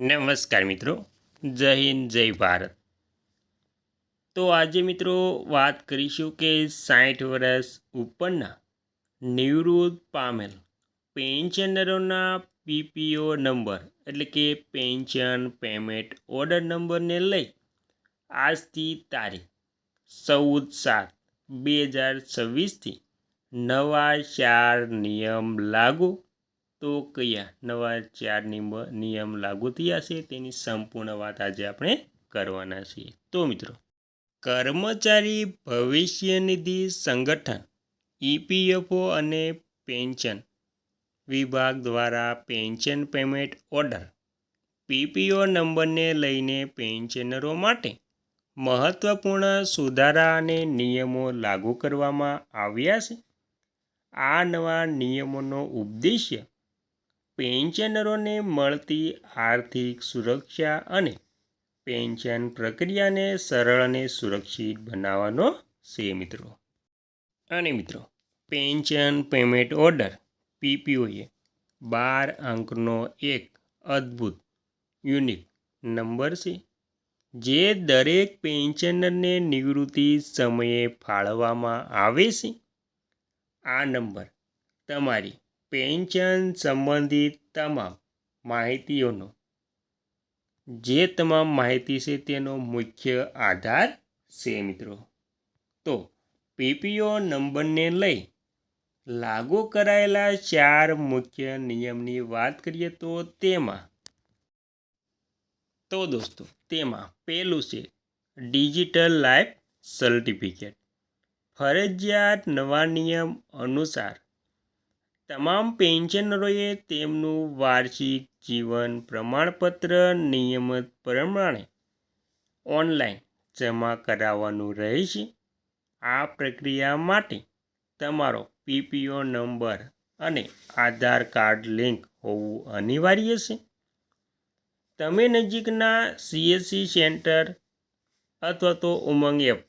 નમસ્કાર મિત્રો, જય હિન્દ, જય ભારત. તો આજે મિત્રો વાત કરીશું કે 60 વર્ષ ઉપરના નિવૃત્ત પામેલ પેન્શનરોના પીપીઓ નંબર એટલે કે પેન્શન પેમેન્ટ ઓર્ડર નંબરને લઈ આજથી તારીખ 14/7/2026થી નવા 4 નિયમ લાગુ. તો કયા નવા 4 નિયમ લાગુ થયા છે તેની સંપૂર્ણ વાત આજે આપણે કરવાના છીએ. તો મિત્રો, કર્મચારી ભવિષ્ય નિધિ સંગઠન ઈપીએફઓ અને પેન્શન વિભાગ દ્વારા પેન્શન પેમેન્ટ ઓર્ડર પીપીઓ નંબરને લઈને પેન્શનરો માટે મહત્વપૂર્ણ સુધારા અને નિયમો લાગુ કરવામાં આવ્યા છે. આ નવા નિયમોનો ઉદ્દેશ્ય પેન્શનરોને મળતી આર્થિક સુરક્ષા અને પેન્શન પ્રક્રિયાને સરળ અને સુરક્ષિત બનાવવાનો છે મિત્રો. અને મિત્રો, પેન્શન પેમેન્ટ ઓર્ડર પીપીઓએ 12 અંકનો એક અદ્ભુત યુનિક નંબર છે જે દરેક પેન્શનરને નિવૃત્તિ સમયે ફાળવવામાં આવે છે. આ નંબર તમારી પેન્શન સંબંધિત તમામ માહિતીઓનો છે તેનો મુખ્ય આધાર છે મિત્રો. તો પીપીઓ નંબરને લઈ લાગુ કરાયેલા 4 મુખ્ય નિયમની વાત કરીએ તો દોસ્તો તેમાં પહેલું છે ડિજિટલ લાઈફ સર્ટિફિકેટ. ફરજિયાત નવા નિયમ અનુસાર તમામ પેન્શનરોએ તેમનું વાર્ષિક જીવન પ્રમાણપત્ર નિયમિત પ્રમાણે ઓનલાઈન જમા કરાવવાનું રહેશે. આ પ્રક્રિયા માટે તમારો પીપીઓ નંબર અને આધાર કાર્ડ લિંક હોવું અનિવાર્ય છે. તમે નજીકના સીએસસી સેન્ટર અથવા તો ઉમંગ એપ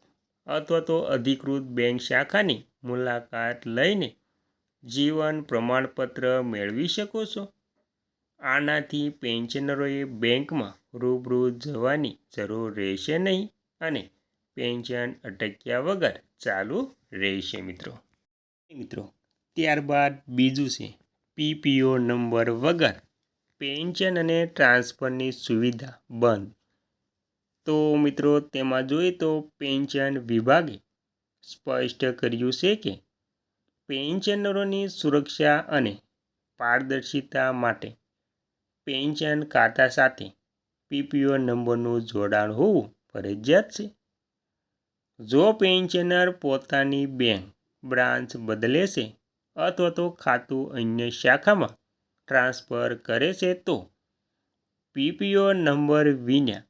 અથવા તો અધિકૃત બેંક શાખાની મુલાકાત લઈને જીવન પ્રમાણપત્ર મેળવી શકો છો. આનાથી પેન્શનરોએ બેંકમાં રૂબરૂ જવાની જરૂર રહેશે નહીં અને પેન્શન અટક્યા વગર ચાલુ રહેશે મિત્રો. ત્યારબાદ બીજું છે પીપીઓ નંબર વગર પેન્શન અને ટ્રાન્સફરની સુવિધા બંધ. તો મિત્રો, તેમાં જોઈએ તો પેન્શન વિભાગે સ્પષ્ટ કર્યું છે કે પેન્શનરોની સુરક્ષા અને પારદર્શિતા માટે પેન્શન ખાતા સાથે પીપીઓ નંબરનું જોડાણ હોવું ફરજિયાત છે. જો પેન્શનર પોતાની બેંક બ્રાન્ચ બદલે છે અથવા તો ખાતું અન્ય શાખામાં ટ્રાન્સફર કરે છે તો પીપીઓ નંબર વિના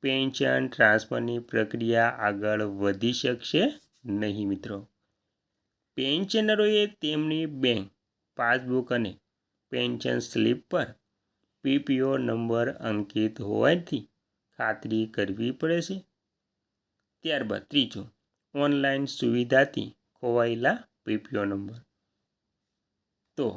પેન્શન ટ્રાન્સફરની પ્રક્રિયા આગળ વધી શકશે નહીં મિત્રો. પેન્શનરોએ તેમની બેંક પાસબુક અને પેન્શન સ્લિપ પર પીપીઓ નંબર અંકિત હોવાથી ખાતરી કરવી પડશે. ત્યારબાદ ત્રીજું, ઓનલાઈન સુવિધાથી ખોવાયેલા પીપીઓ નંબર. તો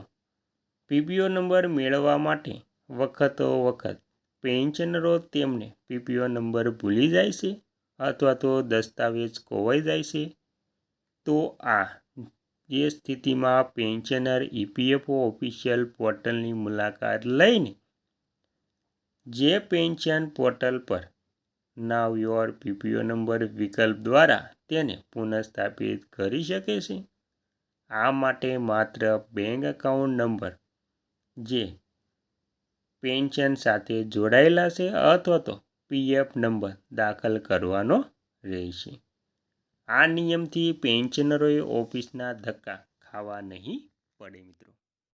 પીપીઓ નંબર મેળવવા માટે વખતો વખત પેન્શનરો તેમને પીપીઓ નંબર ભૂલી જાય છે અથવા તો દસ્તાવેજ ખોવાઈ જાય છે. તો એ સ્થિતિમાં પેન્શનર ઈપીએફઓ ઓફિશિયલ પોર્ટલની મુલાકાત લઈને જે પેન્શન પોર્ટલ પર નાવ યોર પીપીઓ નંબર વિકલ્પ દ્વારા તેને પુનઃસ્થાપિત કરી શકે છે. આ માટે માત્ર બેંક એકાઉન્ટ નંબર જે પેન્શન સાથે જોડાયેલા છે અથવા તો પીએફ નંબર દાખલ કરવાનો રહેશે. આ નિયમથી પેન્શનરોએ ઓફિસના ધક્કા ખાવા નહીં પડે મિત્રો.